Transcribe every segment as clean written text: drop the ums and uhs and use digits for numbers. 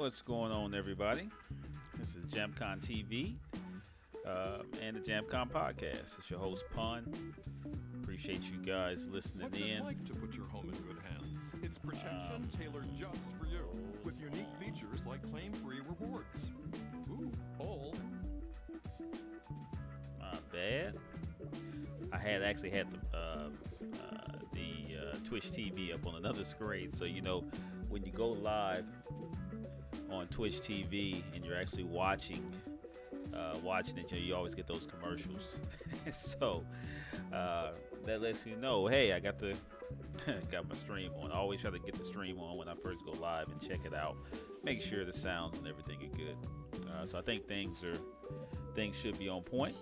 What's going on, everybody? This is JAMPcon TV and the JAMPcon Podcast. It's your host, Pun. Appreciate you guys listening What's in. it like to put your home in good hands? It's protection tailored just for you, with unique features like claim-free rewards. Ooh, pull. Not bad. I had actually had the Twitch TV up on another screen, so you know when you go live on Twitch TV and you're actually watching it, you always get those commercials. So that lets you know, hey, I got my stream on. I always try to get the stream on when I first go live and check it out, make sure the sounds and everything are good. So I think things should be on point.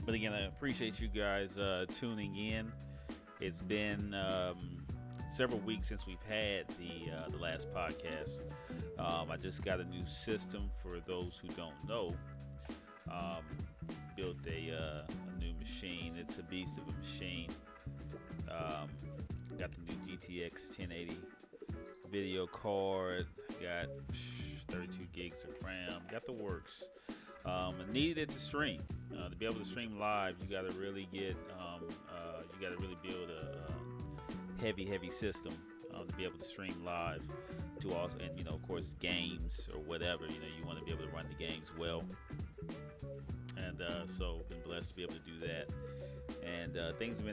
But again, I appreciate you guys tuning in. It's been several weeks since we've had the last podcast. I just got a new system for those who don't know. Built a new machine. It's a beast of a machine. Got the new GTX 1080 video card. Got 32 gigs of RAM. Got the works. Needed it to stream. To be able to stream live, you got to really build a heavy system to be able to stream live. To also, and of course, games or whatever. You want to be able to run the games well. And so been blessed to be able to do that. And things have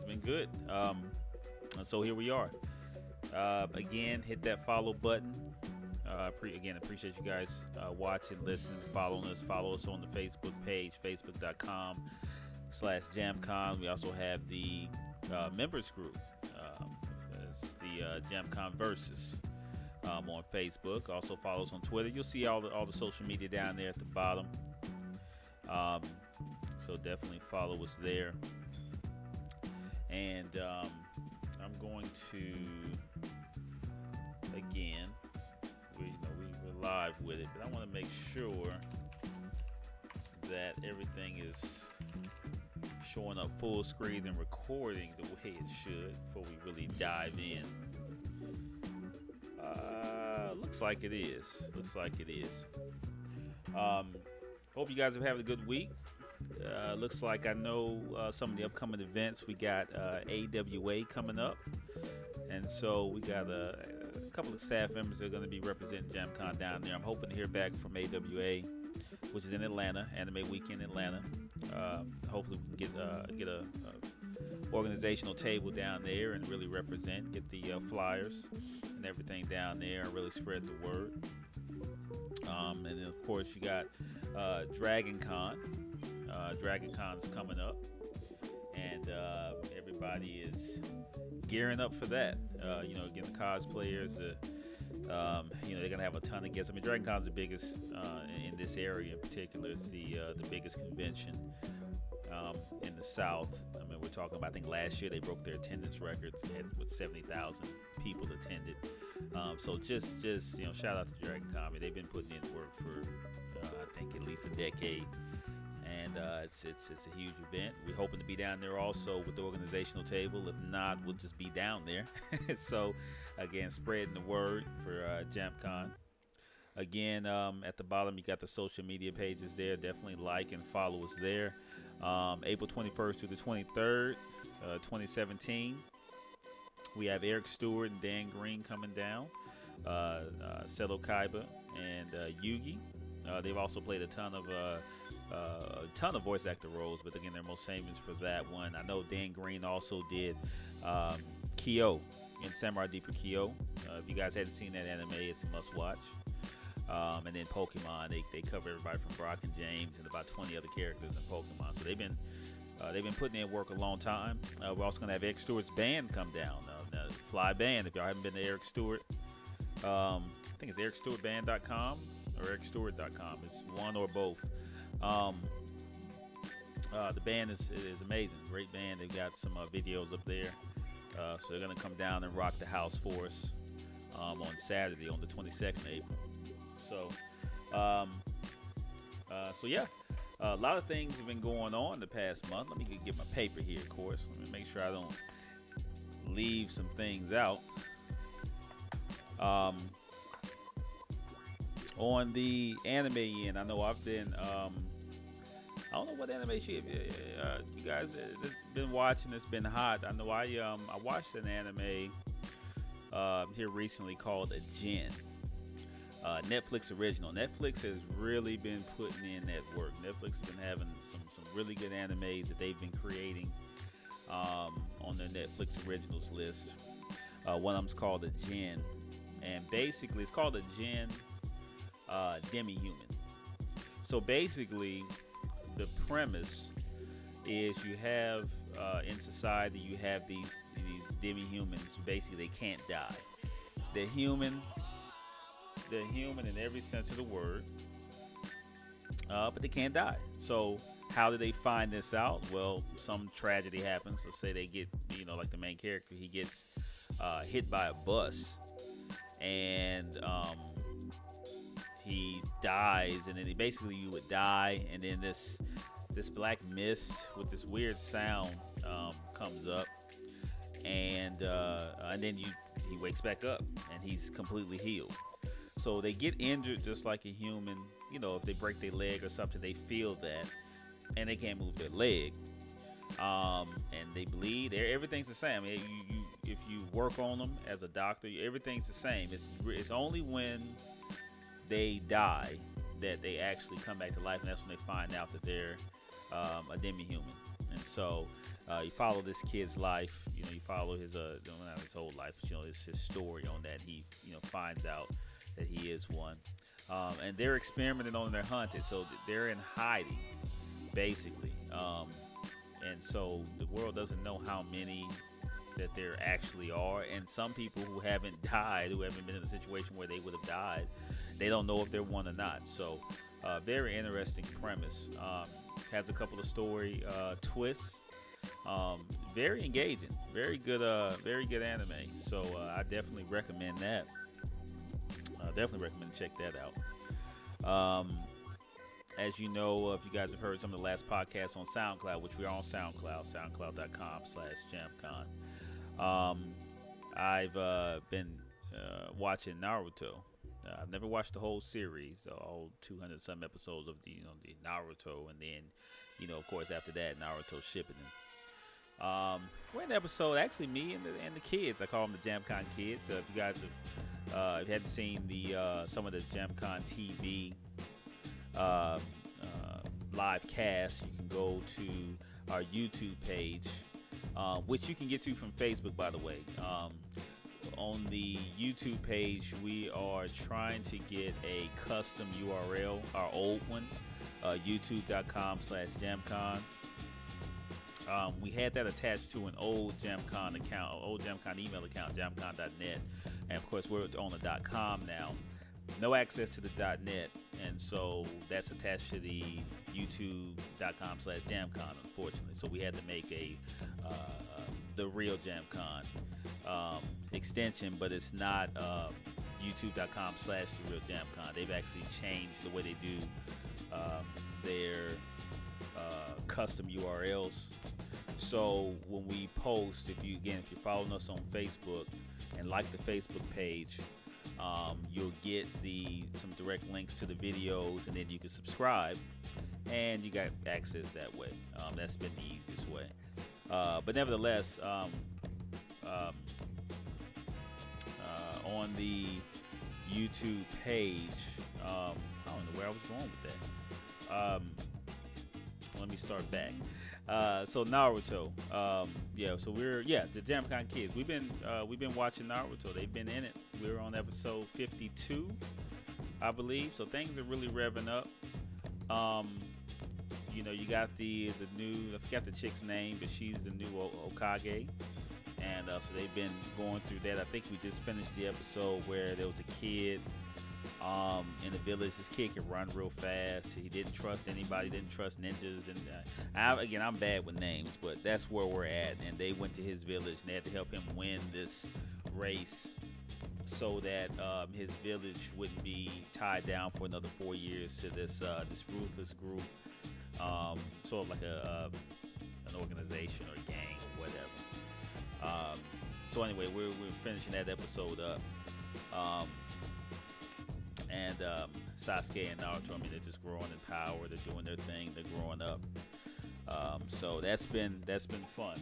been good. And so here we are. Again, hit that follow button. Again, appreciate you guys watching, listening, following us. Follow us on the Facebook page, facebook.com/JAMPcon. We also have the members group. It's the JAMPcon Versus on Facebook. Also follow us on Twitter. You'll see all the social media down there at the bottom. So definitely follow us there. And I'm going to, again, we're live with it, but I want to make sure that everything is showing up full screen and recording the way it should before we really dive in. Looks like it is. Hope you guys have had a good week. Looks like I know some of the upcoming events. We got AWA coming up, and so we got a couple of staff members that are going to be representing JAMPcon down there. I'm hoping to hear back from AWA, which is in Atlanta, Anime Weekend in Atlanta. Hopefully we can get a organizational table down there and really represent, get the flyers and everything down there, and really spread the word. And then of course you got DragonCon. DragonCon's coming up, and everybody is gearing up for that. Again, the cosplayers, they're gonna have a ton of guests. I mean, DragonCon's the biggest in this area in particular. It's the biggest convention in the South. I mean, we're talking about, I think last year they broke their attendance records. They had 70,000 people attended. So just shout out to DragonCon. I mean, they've been putting in work for I think at least a decade. And it's a huge event. We're hoping to be down there also with the organizational table. If not, we'll just be down there. So, again, spreading the word for JAMPcon. Again, at the bottom, you got the social media pages there. Definitely like and follow us there. April 21st through the 23rd, 2017. We have Eric Stewart and Dan Green coming down. Seto Kaiba and Yugi. They've also played a ton of voice actor roles, but again, they're most famous for that one. I know Dan Green also did Kyo in Samurai Deeper Kyo. If you guys hadn't seen that anime, it's a must-watch. And then Pokemon, they cover everybody from Brock and James and about 20 other characters in Pokemon. So they've been putting in work a long time. We're also gonna have Eric Stewart's band come down. Fly Band. If y'all haven't been to Eric Stewart, I think it's ericstewartband.com or ericstewart.com. It's one or both. The band is amazing. Great band. They've got some videos up there. So they're going to come down and rock the house for us on Saturday, on the 22nd of April. So yeah, a lot of things have been going on the past month. Let me get my paper here, of course. Let me make sure I don't leave some things out. On the anime end, I know I've been. I don't know what anime you guys have been watching. It's been hot. I know I watched an anime here recently called Jin. Netflix original. Netflix has really been putting in that work. Netflix has been having some really good animes that they've been creating on their Netflix originals list. One of them's called a Jin, and basically it's called a Jin demi-human. So basically, the premise is you have in society you have these demi-humans. Basically, they can't die. They're human. They're human in every sense of the word, but they can't die. So how do they find this out? Well, some tragedy happens. Let's say they get, like the main character, he gets hit by a bus, and he dies, and then you would die, and then this black mist with this weird sound comes up, and then he wakes back up, and he's completely healed. So they get injured just like a human. If they break their leg or something, they feel that, and they can't move their leg, and they bleed. Everything's the same. I mean, if you work on them as a doctor, everything's the same. It's only when they die that they actually come back to life, and that's when they find out that they're a demi-human. And so you follow this kid's life. You follow his not his whole life, but it's his story on that. He finds out that he is one, and they're experimenting on their hunted, so they're in hiding, basically. And so the world doesn't know how many that there actually are, and some people who haven't died, who haven't been in a situation where they would have died, they don't know if they're one or not. So very interesting premise. Has a couple of story twists. Very engaging, very good anime. So I definitely recommend that. Definitely recommend to check that out. As you know, if you guys have heard some of the last podcasts on SoundCloud, which we are on SoundCloud, soundcloud.com/JAMPcon. I've been watching Naruto. I've never watched the whole series, all 200-some episodes of the Naruto, and then, of course, after that, Naruto Shippuden. We're in the episode, actually, me and the kids. I call them the JAMPcon kids. If you guys have, if you hadn't seen some of the JAMPcon TV live cast, you can go to our YouTube page, which you can get to from Facebook, by the way. On the YouTube page, we are trying to get a custom URL, our old one, youtube.com/JAMPcon. We had that attached to an old JAMPcon account, old JAMPcon email account, jampcon.net, and of course we're on the .com now. No access to the .net, and so that's attached to the youtube.com/JAMPcon, unfortunately. So we had to make the real JAMPcon extension, but it's not youtube.com/the-real-JAMPcon. They've actually changed the way they do their custom URLs. So when we post, if you're following us on Facebook and like the Facebook page, you'll get some direct links to the videos, and then you can subscribe, and you got access that way. That's been the easiest way. But nevertheless, on the YouTube page, I don't know where I was going with that. Let me start back. So Naruto, so we're the JAMPcon kids. We've been watching Naruto. They've been in it. We're on episode 52, I believe. So things are really revving up. You got the new, I forgot the chick's name, but she's the new Hokage. And so they've been going through that. I think we just finished the episode where there was a kid in the village. This kid can run real fast. He didn't trust anybody, didn't trust ninjas. And I'm bad with names, but that's where we're at. And they went to his village, and they had to help him win this race so that his village wouldn't be tied down for another 4 years to this ruthless group, sort of like an organization or gang or whatever. So anyway, we're finishing that episode up. And Sasuke and Naruto. I mean, they're just growing in power. They're doing their thing. They're growing up. So that's been fun.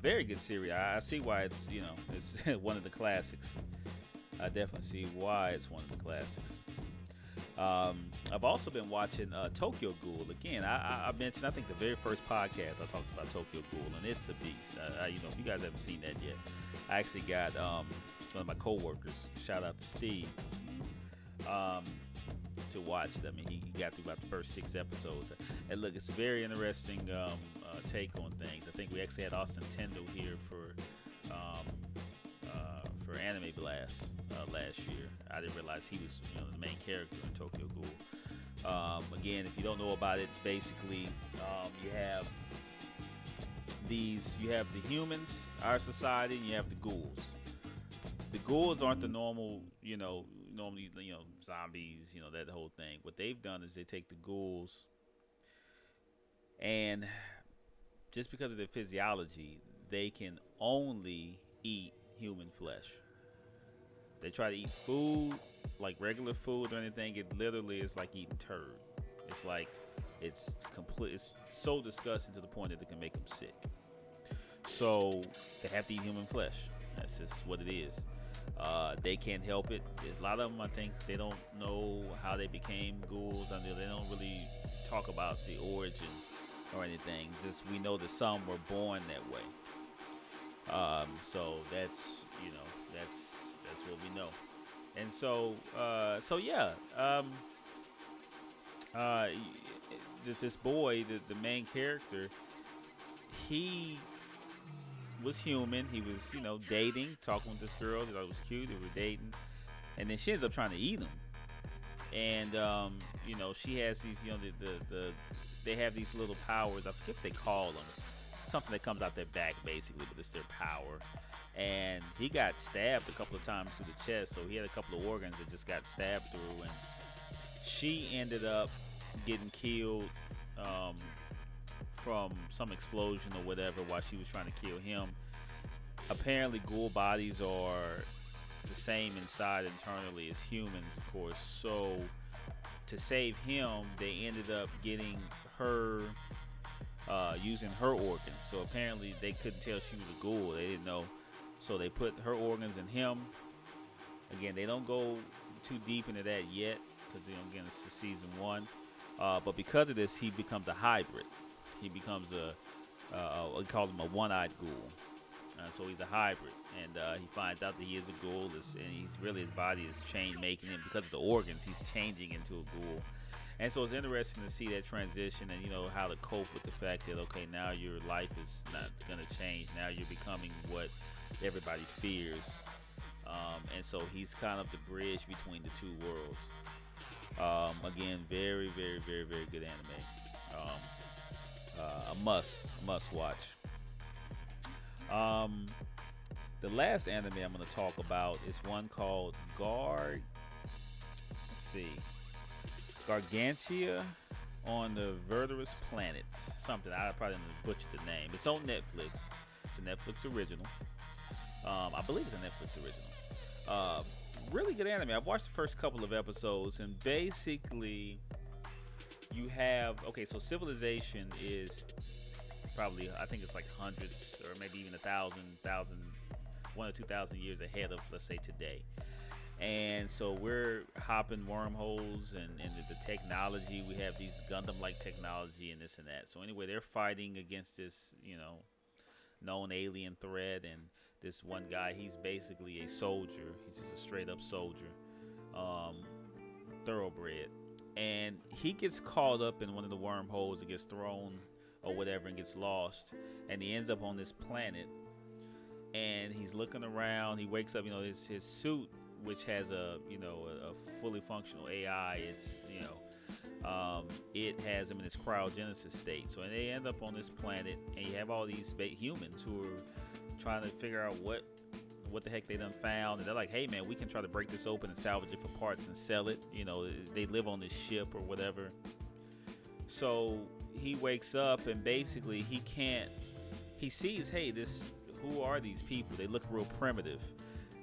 Very good series. I see why it's it's one of the classics. I definitely see why it's one of the classics. I've also been watching Tokyo Ghoul again. I mentioned, I think the very first podcast I talked about Tokyo Ghoul, and it's a beast. If you guys haven't seen that yet, I actually got one of my coworkers, shout out to Steve, to watch it. I mean, he got through about the first 6 episodes, and look, it's a very interesting take on things. I think we actually had Austin Tendo here for Anime Blast last year. I didn't realize he was the main character in Tokyo Ghoul. Again, if you don't know about it, it's basically you have the humans, our society, and you have the ghouls. The ghouls aren't the normal, normally zombies, that whole thing. What they've done is they take the ghouls, and just because of their physiology, they can only eat human flesh. They try to eat food like regular food or anything. It literally is like eating turd. It's like it's so disgusting to the point that it can make them sick. So they have to eat human flesh. That's just what it is. They can't help it. There's a lot of them, I think, they don't know how they became ghouls. I mean, they don't really talk about the origin or anything. Just we know that some were born that way. So that's what we know. And so yeah. This boy, the main character, he was human. He was, dating, talking with this girl. They thought it was cute. They were dating, and then she ends up trying to eat him. And she has these, they have these little powers. I forget what they call them. Something that comes out their back, basically, but it's their power. And he got stabbed a couple of times through the chest, so he had a couple of organs that just got stabbed through. And she ended up getting killed from some explosion or whatever while she was trying to kill him. Apparently, ghoul bodies are the same inside internally as humans, of course. So to save him, they ended up getting her, using her organs. So apparently they couldn't tell she was a ghoul. They didn't know. So they put her organs in him. Again, they don't go too deep into that yet because, again, it's season 1. But because of this, he becomes a hybrid. He becomes we call him a one-eyed ghoul. So he's a hybrid, and he finds out that he is a ghoul, and his body is making him, because of the organs, he's changing into a ghoul. And so it's interesting to see that transition and, how to cope with the fact that, okay, now your life is not going to change. Now you're becoming what everybody fears. And so he's kind of the bridge between the two worlds. Again, very, very, very, very good anime. A must watch. The last anime I'm going to talk about is one called Gargantia on the Verdurous Planets. Something, I probably didn't butcher the name. It's on Netflix. It's a Netflix original. I believe it's a Netflix original. Really good anime. I've watched the first couple of episodes, and basically you have, so civilization is probably, I think it's like hundreds or maybe even 1 or 2,000 years ahead of, let's say, today. And so we're hopping wormholes and the technology. We have these Gundam-like technology and this and that. So anyway, they're fighting against this, known alien threat. And this one guy, he's basically a soldier. He's just a straight-up soldier, thoroughbred. And he gets caught up in one of the wormholes. It gets thrown or whatever and gets lost. And he ends up on this planet. And he's looking around. He wakes up, his suit, which has a fully functional AI. It's it has him in this cryogenesis state. So they end up on this planet, and you have all these humans who are trying to figure out what the heck they done found. And they're like, hey man, we can try to break this open and salvage it for parts and sell it. They live on this ship or whatever. So he wakes up, and basically he sees, hey, who are these people? They look real primitive.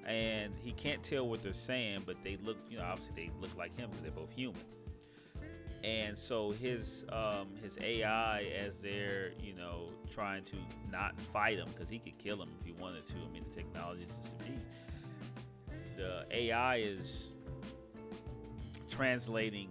and he can't tell what they're saying, but they look, obviously they look like him because they're both human. And so his AI, as they're trying to not fight him, because he could kill him if he wanted to. I mean, the technology is just a beast. The AI is translating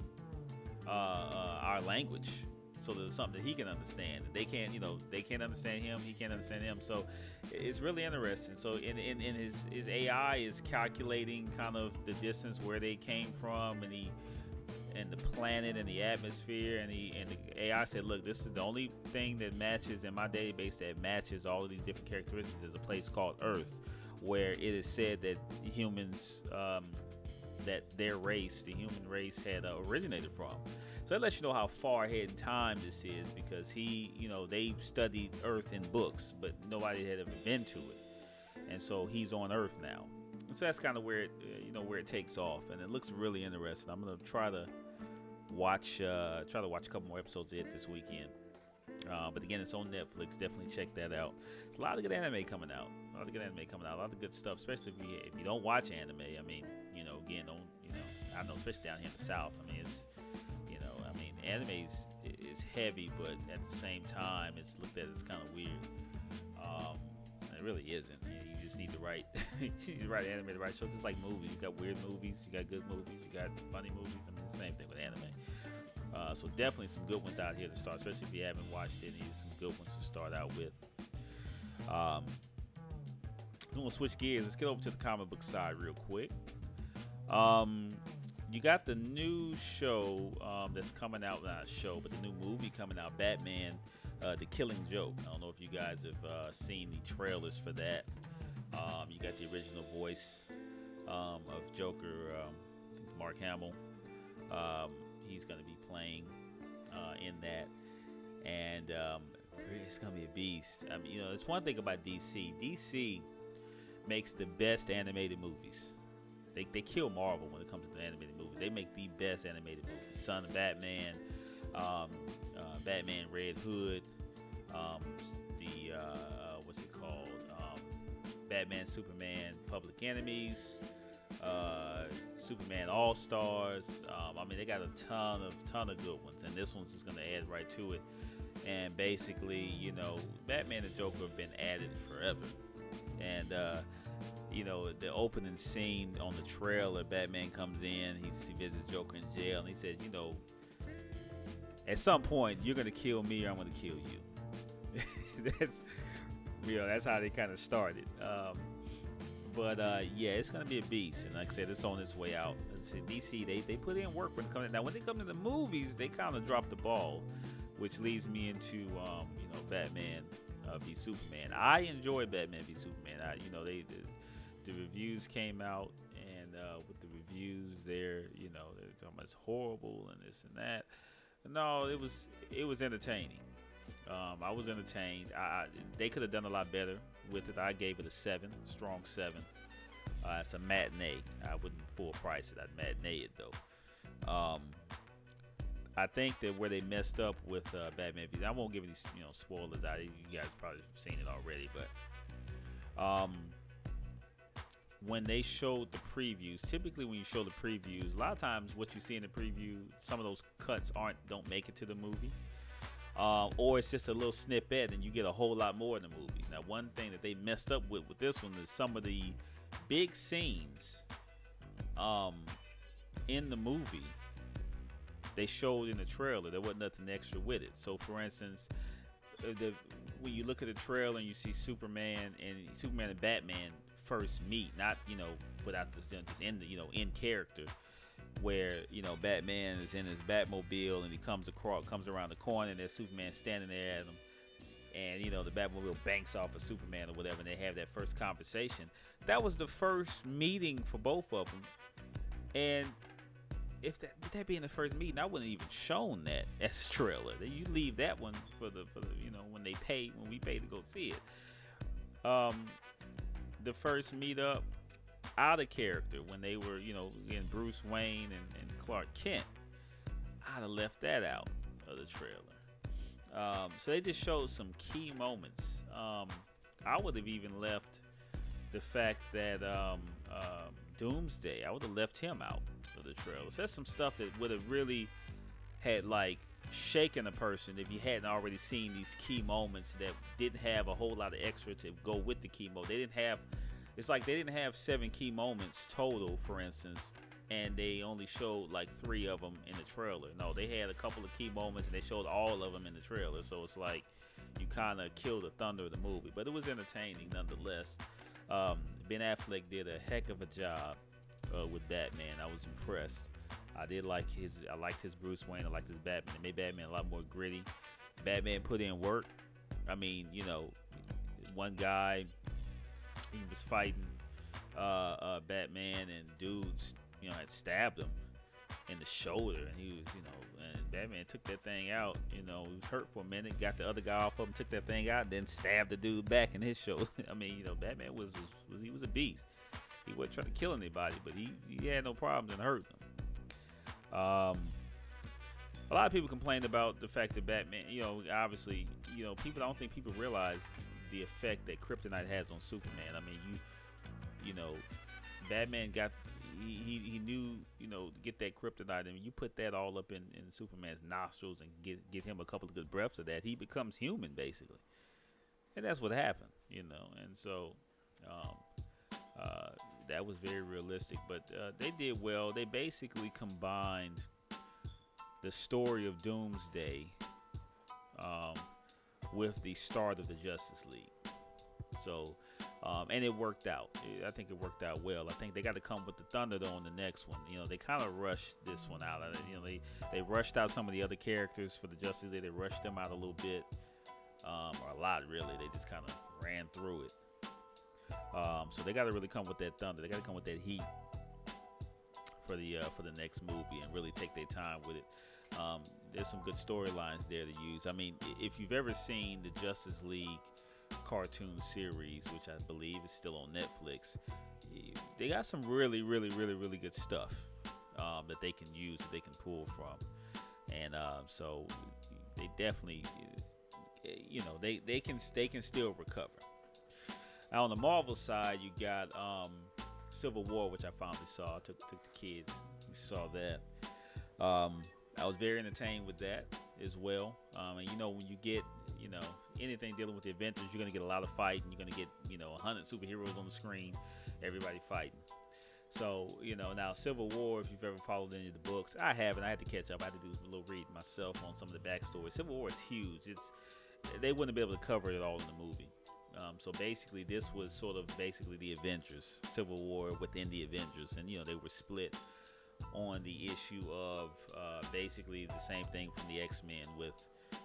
our language so that it's something that he can understand. They can't, they can't understand him. He can't understand him. So it's really interesting. So in his AI is calculating kind of the distance where they came from, and the planet and the atmosphere, and the AI said, look, this is the only thing that matches in my database that matches all of these different characteristics is a place called Earth, where it is said that humans, that their race, the human race, had originated from. So that lets you know how far ahead in time this is, because they studied Earth in books, but nobody had ever been to it, and so he's on Earth now. And so that's kind of where it, where it takes off, and it looks really interesting. I'm gonna try to watch a couple more episodes of it this weekend. But again, it's on Netflix. Definitely check that out. There's a lot of good anime coming out. A lot of good stuff, especially if you don't watch anime. I mean, again, I know, especially down here in the South. I mean, it's, anime is heavy, but at the same time, it's looked at as kind of weird. It really isn't. You just need to write, anime, the right show. Just like movies, you got weird movies, you got good movies, you got funny movies. I mean, it's the same thing with anime. So definitely some good ones out here to start, especially if you haven't watched any. Some good ones to start out with. I'm gonna switch gears. Let's get over to the comic book side real quick. You got the new show that's coming out, not a show, but the new movie coming out, Batman, The Killing Joke. I don't know if you guys have seen the trailers for that. You got the original voice of Joker, Mark Hamill. He's going to be playing in that, and it's going to be a beast. I mean, it's one thing about DC. DC makes the best animated movies. They kill Marvel when it comes to the animated movies. They make the best animated movies. Son of Batman, Batman Red Hood, what's it called? Batman, Superman, Public Enemies, Superman All Stars. I mean, they got a ton of good ones, and this one's just gonna add right to it. And basically, Batman and Joker have been added forever, and the opening scene on the trailer, Batman comes in, he visits Joker in jail, and he said, at some point you're gonna kill me or I'm gonna kill you. That's how they kind of started. Yeah, it's gonna be a beast, and like I said, it's on its way out. DC, they put in work when it comes in. Now, when they come to the movies, they kind of drop the ball, which leads me into Batman v Superman. I enjoyed Batman v Superman. The reviews came out, and with the reviews there, they're talking about it's horrible and this and that. No, it was entertaining. I was entertained. They could have done a lot better with it. I gave it a 7, strong 7. It's a matinee. I wouldn't full price it. I'd matinee it though. I think that where they messed up with Batman v, I won't give any spoilers out. You guys probably seen it already, but when they showed the previews, typically when you show the previews, a lot of times what you see in the preview, some of those cuts don't make it to the movie. Or it's just a little snippet and you get a whole lot more in the movie. Now, one thing that they messed up with this one is some of the big scenes in the movie they showed in the trailer. There wasn't nothing extra with it. So, for instance, when you look at the trailer and you see Superman and Batman first meet, not without this just in character, where Batman is in his Batmobile and he comes around the corner and there's Superman standing there at him, and the Batmobile banks off of Superman or whatever, and they have that first conversation. That was the first meeting for both of them, and if that being the first meeting, I wouldn't even shown that as a trailer. You leave that one for the when we pay to go see it. The first meetup, out of character, when they were in Bruce Wayne and Clark Kent, I'd have left that out of the trailer. So they just showed some key moments. I would have even left the fact that Doomsday, I would have left him out of the trailers. That's some stuff that would have really had like shaken a person if you hadn't already seen these key moments that didn't have a whole lot of extra to go with the key mode. They didn't have, it's like they didn't have 7 key moments total, for instance, and they only showed like 3 of them in the trailer. No, they had a couple of key moments and they showed all of them in the trailer. So it's like you kind of killed the thunder of the movie, but it was entertaining nonetheless. Ben Affleck did a heck of a job with Batman. I was impressed. I liked his Bruce Wayne. I liked his Batman. It made Batman a lot more gritty. Batman put in work. I mean, you know, one guy, he was fighting Batman, and dudes, you know, had stabbed him in the shoulder, and he was, you know, and Batman took that thing out. You know, he was hurt for a minute, got the other guy off of him, took that thing out, and then stabbed the dude back in his shoulder. I mean, you know, Batman was a beast. He wasn't trying to kill anybody, but he had no problems in hurting them. A lot of people complained about the fact that Batman, you know, obviously, you know, I don't think people realize the effect that kryptonite has on Superman. I mean, you know, Batman got, he knew, you know, to get that kryptonite, and you put that all up in Superman's nostrils and get him a couple of good breaths of that, he becomes human basically, and that's what happened, you know. And so that was very realistic, but they did well. They basically combined the story of Doomsday with the start of the Justice League. So, and it worked out. I think it worked out well. I think they got to come with the thunder though on the next one. You know, they kind of rushed this one out. You know, they rushed out some of the other characters for the Justice League. They rushed them out a little bit, or a lot really. They just kind of ran through it. So they got to really come with that thunder. They got to come with that heat for the next movie and really take their time with it. There's some good storylines there to use. I mean, if you've ever seen the Justice League cartoon series, which I believe is still on Netflix, they got some really good stuff that they can use, that they can pull from. And so they definitely, you know, they can still recover. Now on the Marvel side, you got Civil War, which I finally saw. I took the kids. We saw that. I was very entertained with that as well. And you know, when you get, you know, anything dealing with the Avengers, you're gonna get a lot of fighting. You're gonna get, you know, 100 superheroes on the screen, everybody fighting. So, you know, now Civil War, if you've ever followed any of the books, I haven't. I had to catch up. I had to do a little reading myself on some of the backstory. Civil War is huge. They wouldn't be able to cover it all in the movie. So basically, this was sort of basically the Avengers, Civil War within the Avengers, and you know, they were split on the issue of basically the same thing from the X-Men, with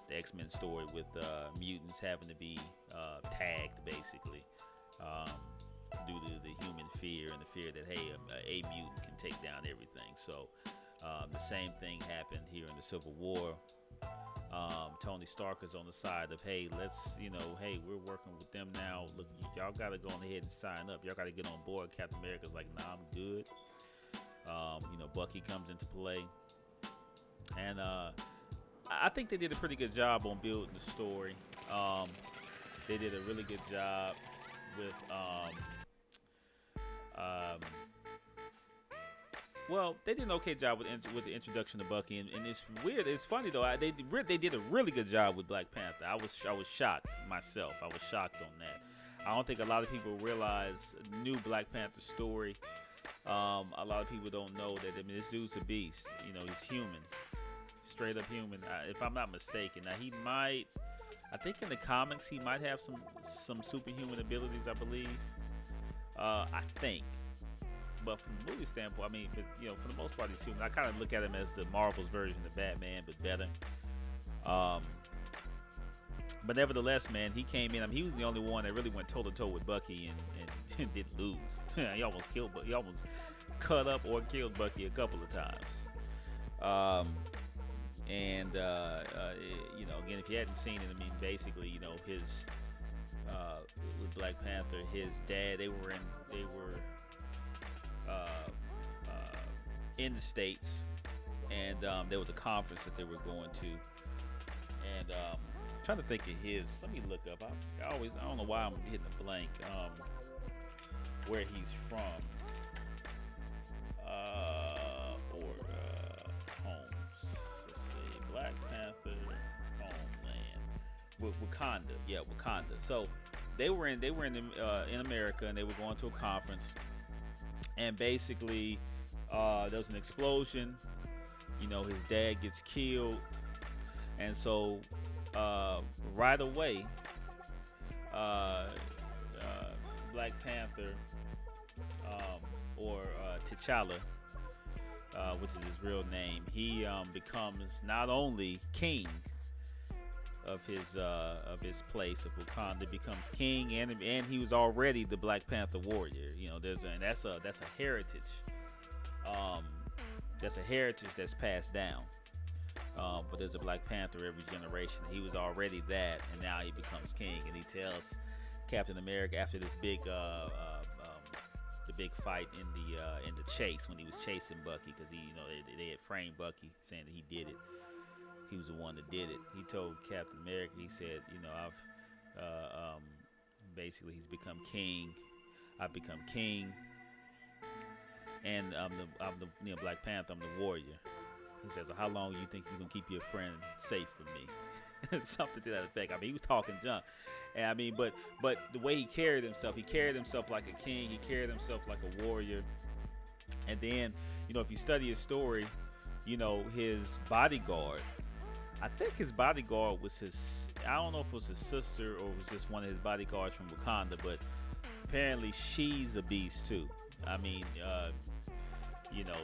the X-Men story with mutants having to be tagged basically due to the human fear and the fear that, hey, a mutant can take down everything. So the same thing happened here in the Civil War. Tony Stark is on the side of, hey, let's, you know, hey, we're working with them now. Look, y'all got to go on ahead and sign up. Y'all got to get on board. Captain America's like, nah, I'm good. You know, Bucky comes into play. And I think they did a pretty good job on building the story. They did a really good job with, well, they did an okay job with the introduction of Bucky, and it's weird. It's funny though. They did a really good job with Black Panther. I was shocked myself. I was shocked on that. I don't think a lot of people realize new Black Panther story. A lot of people don't know that. I mean, this dude's a beast. You know, he's human, straight up human. If I'm not mistaken, now he might. I think in the comics he might have some superhuman abilities. I believe. I think. But from the movie standpoint, I mean, you know, for the most part, he's human. I kind of look at him as the Marvel's version of Batman, but better. But nevertheless, man, he came in. I mean, he was the only one that really went toe to toe with Bucky and didn't lose. He almost killed, but he almost cut up or killed Bucky a couple of times. You know, again, if you hadn't seen it, I mean, basically, you know, his with Black Panther, his dad, they were in the States, and there was a conference that they were going to, and I'm trying to think of his. Let me look up. I don't know why I'm hitting a blank. where he's from. Homes. Let's see. Black Panther homeland. Wakanda. Yeah, Wakanda. So they were in America, and they were going to a conference, and basically there was an explosion. You know, his dad gets killed, and so right away, Black Panther, or T'Challa, which is his real name, he becomes not only king of his place of Wakanda, becomes king, and he was already the Black Panther warrior. You know, that's a heritage. That's a heritage that's passed down. But there's a Black Panther every generation. He was already that, and now he becomes king. And he tells Captain America after this big fight in the chase, when he was chasing Bucky, because they had framed Bucky saying that he did it. He was the one that did it. He told Captain America, he said, I've basically, he's become king. I've become king, and I'm the Black Panther. I'm the warrior. He says, well, how long do you think you can keep your friend safe from me? Something to that effect. I mean, he was talking junk. And I mean, but the way he carried himself like a king. He carried himself like a warrior. And then, if you study his story, his bodyguard, I think his bodyguard was I don't know if it was his sister or it was just one of his bodyguards from Wakanda, but apparently she's a beast too. I mean,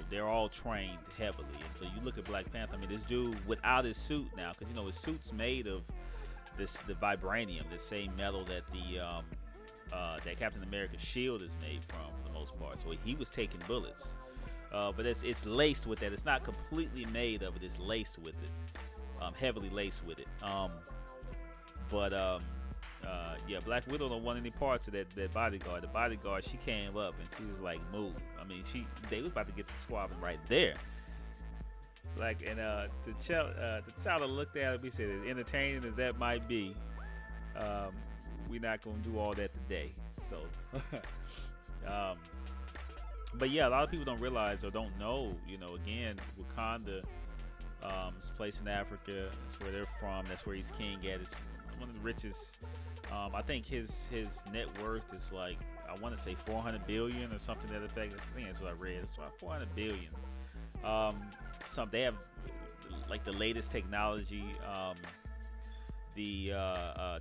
they're all trained heavily. And so you look at Black Panther, I mean, this dude without his suit now, because, his suit's made of the vibranium, the same metal that that Captain America's shield is made from, for the most part. So he was taking bullets. But it's laced with that. It's not completely made of it. It's laced with it, heavily laced with it. Black Widow don't want any parts of that bodyguard. The bodyguard, she came up and she was like, move. I mean, they was about to get the squabbling right there. T'Challa looked at him. He said, as entertaining as that might be, we're not gonna do all that today. So, but yeah, a lot of people don't realize or don't know. Again, Wakanda is placed in Africa. That's where they're from. That's where he's king at. It's one of the richest. I think his net worth is like, I want to say 400 billion or something to that effect. I think that's what I read. It's about 400 billion. They have like the latest technology.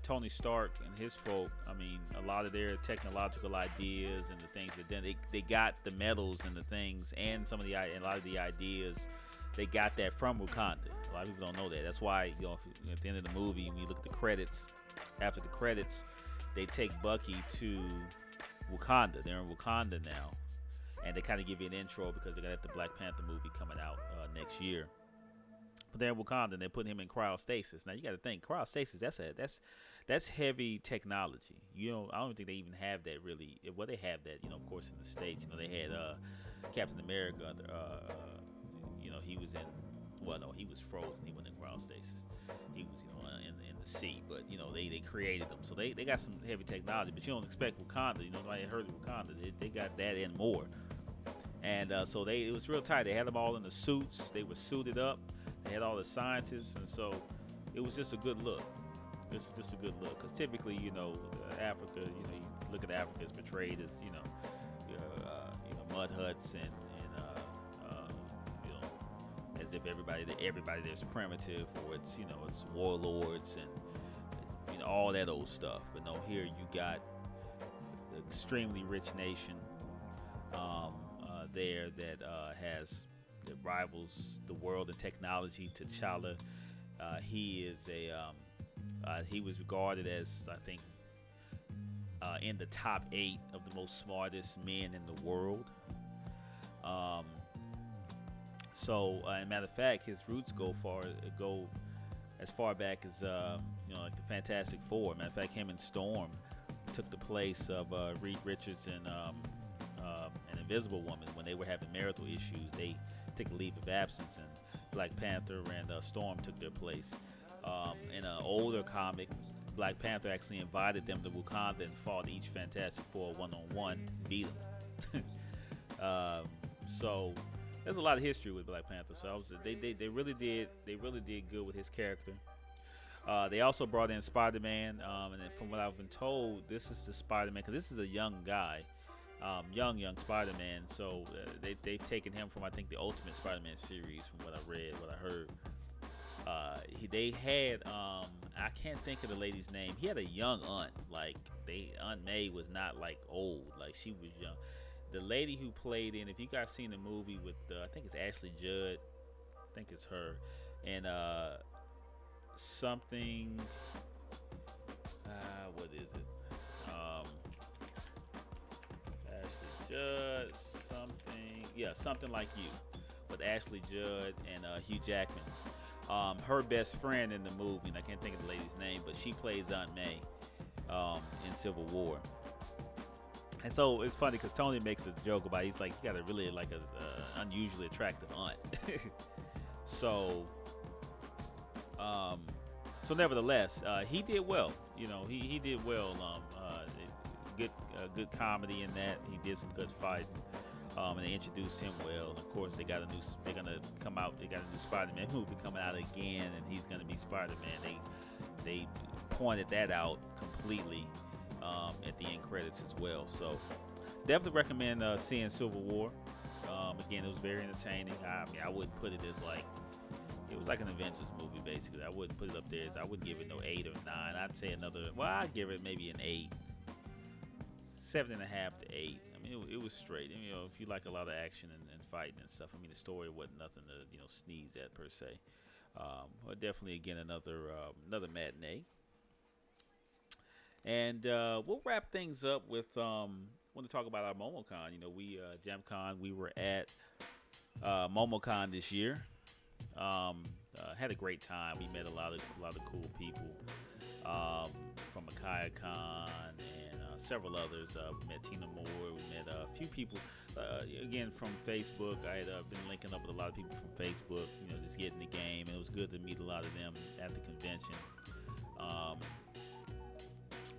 Tony Stark and his folk, I mean, a lot of their technological ideas and the things that they got the metals and the things and a lot of the ideas, they got that from Wakanda. A lot of people don't know that. That's why, at the end of the movie, when you look at the credits, after the credits, they take Bucky to Wakanda. They're in Wakanda now, and they kind of give you an intro because they got the Black Panther movie coming out next year. But they're in Wakanda, and they're putting him in cryostasis. Now you got to think, cryostasis, that's heavy technology. I don't think they even have that really. Well, they have that, of course, in the States. They had Captain America. He was in. Well, no, he was frozen. He wasn't in cryostasis. He was, in the sea. But they created them, so they got some heavy technology. But you don't expect Wakanda. Nobody heard of Wakanda. They got that and more. And so it was real tight. They had them all in the suits. They were suited up. They had all the scientists, and so it was just a good look. It's just a good look, because typically, Africa, you look at Africa, it's portrayed as, mud huts and as if everybody there's primitive, or it's it's warlords and all that old stuff. But no, here you got an extremely rich nation there that rivals the world in technology. T'Challa, he was regarded as, I think, in the top 8 of the most smartest men in the world. As a matter of fact, his roots go as far back as like the Fantastic Four. Matter of fact, him and Storm took the place of Reed Richards and Invisible Woman when they were having marital issues. They took a leave of absence, and Black Panther and Storm took their place. In an older comic Black Panther actually invited them to Wakanda and fought each Fantastic Four one-on-one, beat them. So there's a lot of history with Black Panther. So they really did good with his character. They also brought in Spider-Man, and then from what I've been told, this is the Spider-Man, because this is a young guy, young Spider-Man. So they've taken him from, I think, the Ultimate Spider-Man series, from what I read, what I heard. They had, I can't think of the lady's name. He had a young aunt, like Aunt May was not like old, like she was young. The lady who played in, if you guys seen the movie with, I think it's Ashley Judd, I think it's her, and something, what is it? Ashley Judd, something like you, with Ashley Judd and Hugh Jackman. Her best friend in the movie, and I can't think of the lady's name, but she plays Aunt May in Civil War. And so it's funny because Tony makes a joke about it. He's like, you got a really like a unusually attractive aunt. So nevertheless, he did well. You know, he did well. Good comedy in that. He did some good fighting. And they introduced him well. And of course, they're gonna come out. They got a new Spider-Man movie coming out again, and he's gonna be Spider-Man. They pointed that out completely at the end credits as well. So definitely recommend seeing Civil War. Again, it was very entertaining. I mean, I wouldn't put it as like, it was like an Avengers movie basically. I wouldn't put it up there as, I wouldn't give it no 8 or 9. I'd say I'd give it maybe an 8, 7.5 to 8. I mean, it was straight. You know, if you like a lot of action and fighting and stuff, I mean, the story wasn't nothing to sneeze at per se. But definitely, again, another matinee. And we'll wrap things up with want to talk about our MomoCon. You know, we JAMPcon. We were at MomoCon this year. Had a great time. We met a lot of cool people from Con and several others. We met Tina Moore. We met a few people again from Facebook. I had been linking up with a lot of people from Facebook. You know, just getting the game. And it was good to meet a lot of them at the convention.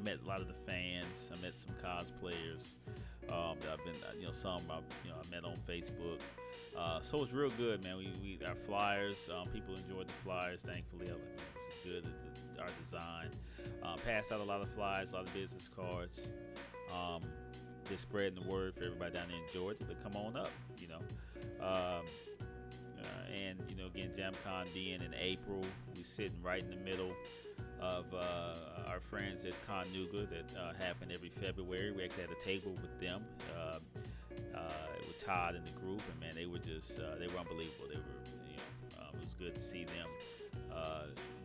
Met a lot of the fans. I met some cosplayers that I've been, some I met on Facebook. So it was real good, man. We our flyers. People enjoyed the flyers. Thankfully, it was good. Our design. Passed out a lot of flyers, a lot of business cards. Just spreading the word for everybody down there in Georgia to come on up. And again, JAMPcon being in April, we sitting right in the middle of our friends at Chattanooga that happen every February. We actually had a table with them, with Todd and the group, and man, they were unbelievable. They were, it was good to see them.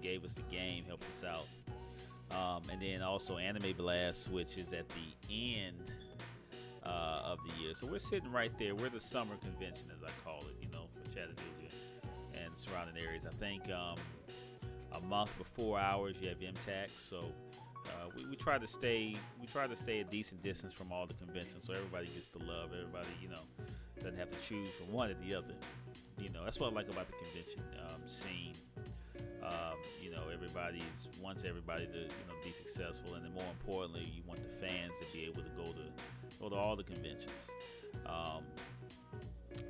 Gave us the game, helped us out, and then also Anime Blast, which is at the end of the year. So we're sitting right there. We're the summer convention, as I call it, for Chattanooga and surrounding areas. I think a month before ours, you have MTAC. So we try to stay a decent distance from all the conventions, so everybody gets the love. Everybody, doesn't have to choose from one or the other. That's what I like about the convention scene. Everybody wants everybody to be successful, and then more importantly, you want the fans to be able to go to all the conventions.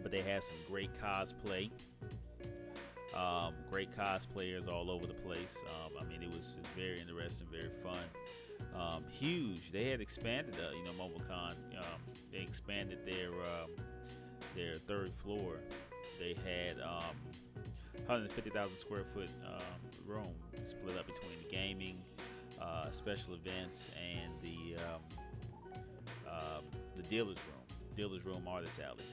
But they had some great cosplay. Great cosplayers all over the place. I mean, it was very interesting, very fun. Huge. They had expanded, MomoCon. They expanded their third floor. They had 150,000 square foot room split up between the gaming, special events, and the dealer's room, artist alley.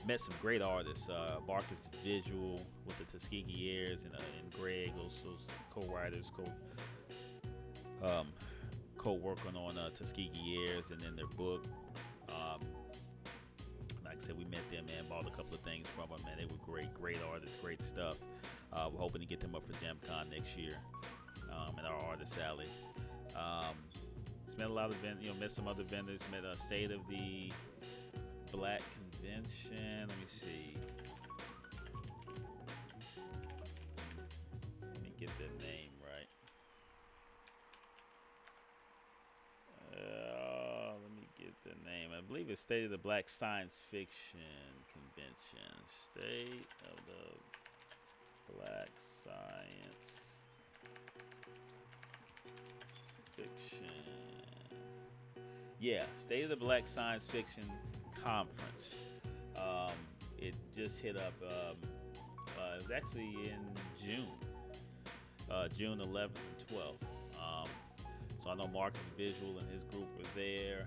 Met some great artists. Barkus the Visual with the Tuskegee Airs and Greg, those co-writers, co-working on Tuskegee Airs and then their book. Like I said, we met them, man. Bought a couple of things from them, man. They were great artists, great stuff. We're hoping to get them up for JAMPcon next year in our artist alley. Met a lot of met some other vendors. Met a State of the Black Convention. Let me see. Let me get that name right. the name. I believe it's State of the Black Science Fiction Convention. State of the Black Science Fiction. Yeah, State of the Black Science Fiction Conference. It just hit up. It was actually in June 11th and 12th. So I know Marcus Visual and his group were there,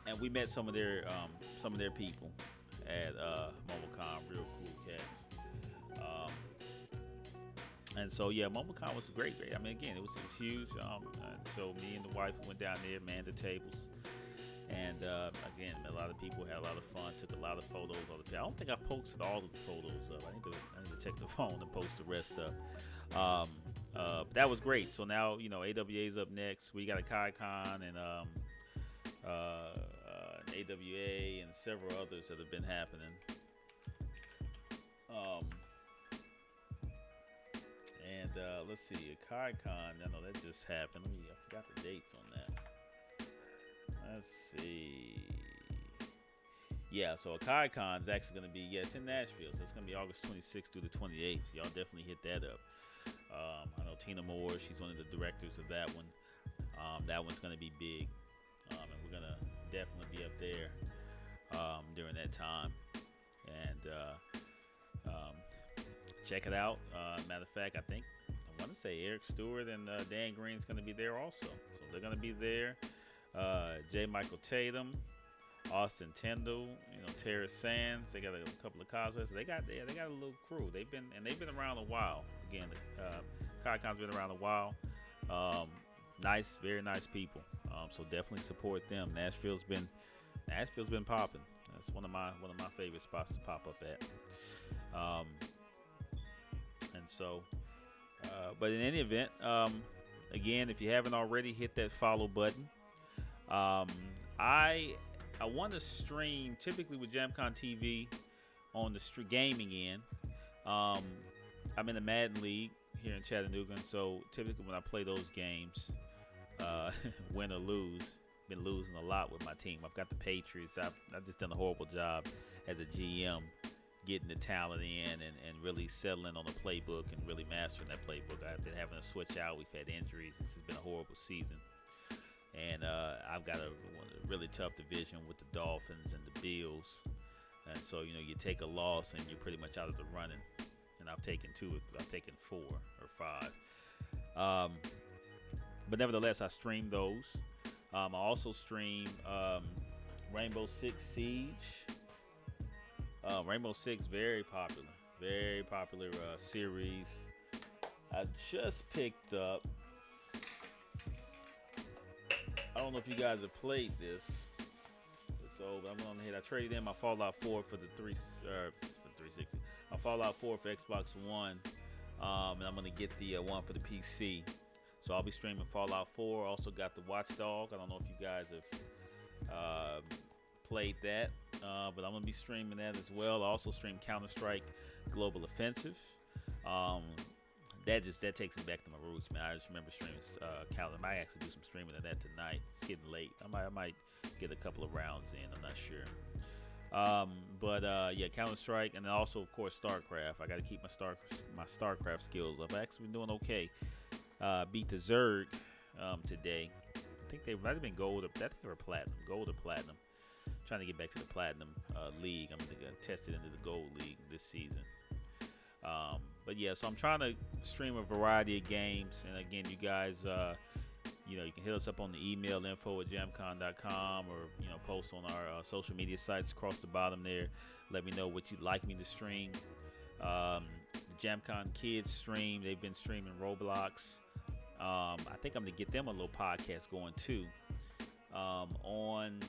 and we met some of their people at JAMPcon. Real cool cats. And so yeah, JAMPcon was great. I mean, again, it was huge. And so me and the wife went down there, manned the tables. And again, a lot of people had a lot of fun. Took a lot of photos. I don't think I posted all of the photos up. I need to check the phone and post the rest up. That was great. So now AWA is up next. We got a KaiCon and AWA and several others that have been happening. Let's see, a KaiCon. I know that just happened. I forgot the dates on that. Let's see. Yeah, so a KaiCon is actually going to be, it's in Nashville. So it's going to be August 26th through the 28th. So y'all definitely hit that up. I know Tina Moore, she's one of the directors of that one. That one's going to be big. And we're going to definitely be up there during that time. And check it out. Matter of fact, I want to say Eric Stewart and Dan Green's going to be there also. So they're going to be there. J. Michael Tatum, Austin Tyndall, Terrace Sands. They got a couple of cosplayers. So they got a little crew. They've been around a while. Again, KaiCon's been around a while. Nice, very nice people. So definitely support them. Nashville's been popping. That's one of my favorite spots to pop up at. And so, but in any event, again, if you haven't already, hit that follow button. I want to stream typically with JAMPcon TV on the gaming end. I'm in the Madden League here in Chattanooga, so typically when I play those games, win or lose, been losing a lot with my team. I've got the Patriots. I've just done a horrible job as a GM getting the talent in and really settling on the playbook and really mastering that playbook. I've been having to switch out. We've had injuries. This has been a horrible season. And I've got a really tough division with the Dolphins and the Bills. And so, you take a loss and you're pretty much out of the running. And I've taken 4 or 5. But nevertheless, I stream those. I also stream Rainbow Six Siege. Rainbow Six, very popular series. I just picked up. I don't know if you guys have played this. So I went on ahead. I traded in my Fallout 4 for the 360. My Fallout 4 for Xbox One, and I'm gonna get the one for the PC. So I'll be streaming Fallout 4. Also got the Watchdog. I don't know if you guys have played that, but I'm gonna be streaming that as well. I also stream Counter-Strike Global Offensive. That takes me back to my roots, man. I just remember streaming Counter. I might actually do some streaming of that tonight. It's getting late. I might get a couple of rounds in. I'm not sure. Yeah, Counter-Strike, and then also, of course, StarCraft. I got to keep my StarCraft skills up. I've actually been doing okay. Beat the Zerg today. I think they might have been gold. I think they were platinum. Gold or platinum. Trying to get back to the platinum league. I'm going to test it into the gold league this season. But yeah, so I'm trying to stream a variety of games. And again, you guys, you can hit us up on the email info@jampcon.com, or post on our social media sites across the bottom there. Let me know what you'd like me to stream. The JAMPcon Kids stream. They've been streaming Roblox. I think I'm gonna get them a little podcast going too. On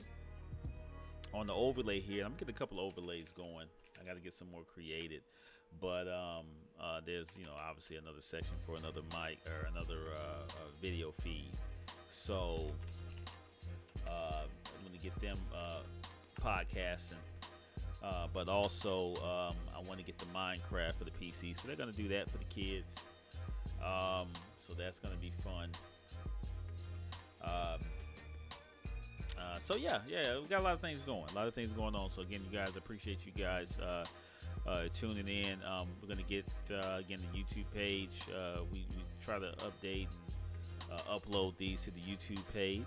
the overlay here, I'm gonna get a couple of overlays going. I got to get some more created. But there's obviously another section for another mic or another video feed. So I'm gonna get them podcasting. But also I want to get the Minecraft for the PC, so they're gonna do that for the kids. So that's gonna be fun. So yeah, we got a lot of things going on. So again, you guys, appreciate you guys tuning in. We're gonna get again the YouTube page. We try to update and upload these to the YouTube page.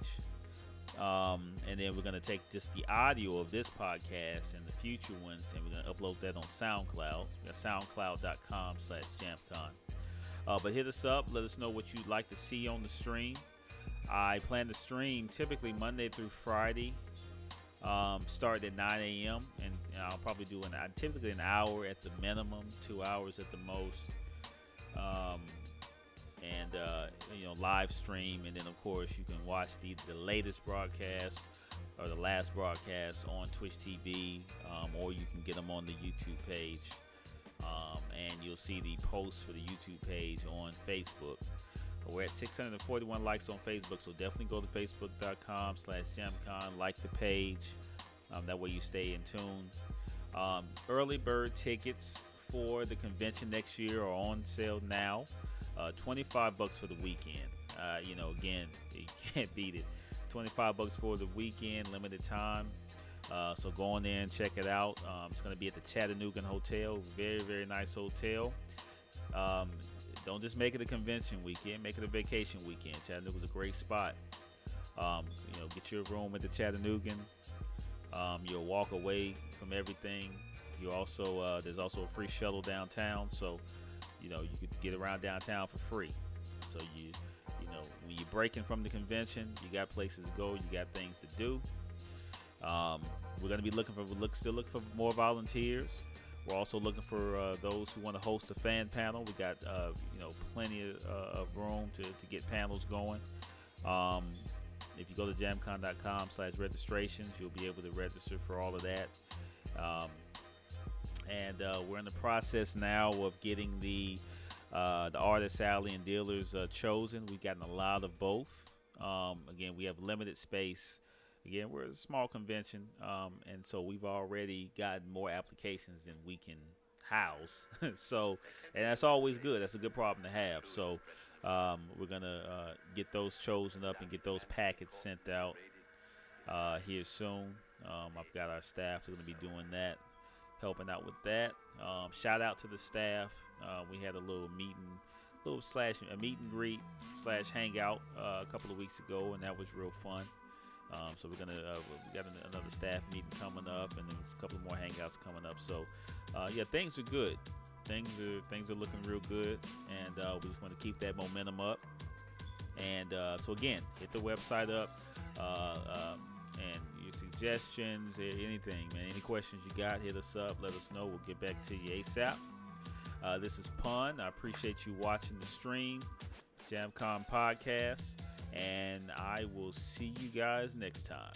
And then we're going to take just the audio of this podcast and the future ones, and we're going to upload that on SoundCloud. We got soundcloud.com/JAMPcon. But hit us up. Let us know what you'd like to see on the stream. I plan to stream typically Monday through Friday, start at 9 a.m. And I'll probably do typically an hour at the minimum, 2 hours at the most. And live stream, and then of course you can watch the latest broadcast or the last broadcast on Twitch TV, or you can get them on the YouTube page, and you'll see the posts for the YouTube page on Facebook. We're at 641 likes on Facebook, so definitely go to facebook.com/JAMPcon, like the page, that way you stay in tune. Early bird tickets for the convention next year are on sale now. $25 for the weekend. Again, you can't beat it. $25 for the weekend, limited time. So go on there and check it out. It's going to be at the Chattanoogan Hotel. Very, very nice hotel. Don't just make it a convention weekend. Make it a vacation weekend. Chattanooga's a great spot. Get your room at the Chattanoogan. You'll walk away from everything. You also there's also a free shuttle downtown. So you could get around downtown for free. So when you're breaking from the convention, you got places to go, you got things to do. We're going to be still looking for more volunteers. We're also looking for those who want to host a fan panel. We got plenty of room to get panels going. If you go to JAMPcon.com/registrations, you'll be able to register for all of that. And we're in the process now of getting the artists, alley, and dealers chosen. We've gotten a lot of both. Again, we have limited space. Again, we're a small convention, and so we've already gotten more applications than we can house. And that's always good. That's a good problem to have. So we're going to get those chosen up and get those packets sent out here soon. I've got our staff that are going to be doing that, helping out with that. Shout out to the staff. We had a little meet and greet / hangout a couple of weeks ago, and that was real fun. So we got another staff meeting coming up, and there's a couple more hangouts coming up. So things are good. Things are looking real good, and we just want to keep that momentum up. And so again, hit the website up, and your suggestions, anything, man, any questions you got, hit us up. Let us know. We'll get back to you ASAP. This is Pun. I appreciate you watching the stream, JAMPcon Podcast, and I will see you guys next time.